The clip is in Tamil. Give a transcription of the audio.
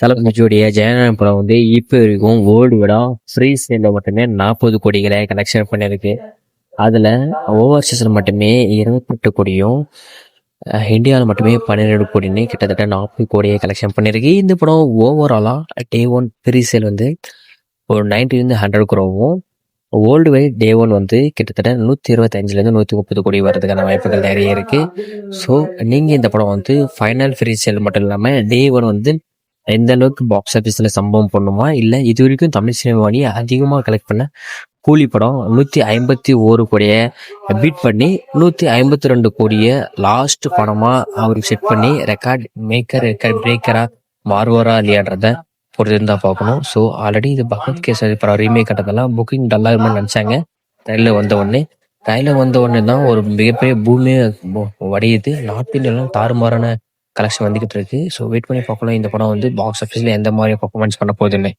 தளபதியுடைய ஜெயலலிதா படம் வந்து இப்போ வரைக்கும் வேர்ல்டு விட ஃப்ரீ சேலில் மட்டுமே 40 கோடிகளை கலெக்ஷன் பண்ணியிருக்கு. அதில் ஓவர்சீஸில் மட்டுமே 28 கோடியும், இந்தியாவில் மட்டுமே 12 கோடின்னு கிட்டத்தட்ட 40 கோடியை கலெக்ஷன் பண்ணியிருக்கு. இந்த படம் ஓவராலாக டே ஒன் ஃப்ரீ சேல் வந்து ஒரு 90 100 crore world wide day one வந்து கிட்டத்தட்ட 125 130 கோடி வர்றதுக்கான வாய்ப்புகள் நிறைய இருக்குது. ஸோ நீங்கள் இந்த படம் வந்து ஃபைனல் ஃப்ரீ சேல் மட்டும் இல்லாமல் டே ஒன் வந்து எந்த அளவுக்கு பாக்ஸ் ஆஃபீஸில் சம்பவம் பண்ணுமா, இல்லை இது வரைக்கும் தமிழ் சினிமாவை அதிகமாக கலெக்ட் பண்ண கூலி படம் 151 கோடியை பீட் பண்ணி 152 கோடியை லாஸ்ட் படமாக அவருக்கு செட் பண்ணி ரெக்கார்ட் பிரேக்கராக மாறுவாரா இல்லையான்றத பொறுத்து தான் பார்க்கணும். ஸோ ஆல்ரெடி இது பகத் கேசரி படம் ரீமேக் கட்டதெல்லாம் புக்கிங் டல்லாக இருக்குன்னு நினச்சாங்க. ட்ரெயிலில் வந்த உடனே தான் ஒரு மிகப்பெரிய பூமியே வடியுது. நார்த் இந்தியாவிலும் தாறுமாறான கலெக்ஷன் வந்துக்கிட்டு இருக்கு. ஸோ வெயிட் பண்ணி பார்க்கலாம் இந்த படம் வந்து பாக்ஸ் ஆஃபீஸில் எந்த மாதிரி பர்ஃபார்மன்ஸ் பண்ண போகுதுன்னு.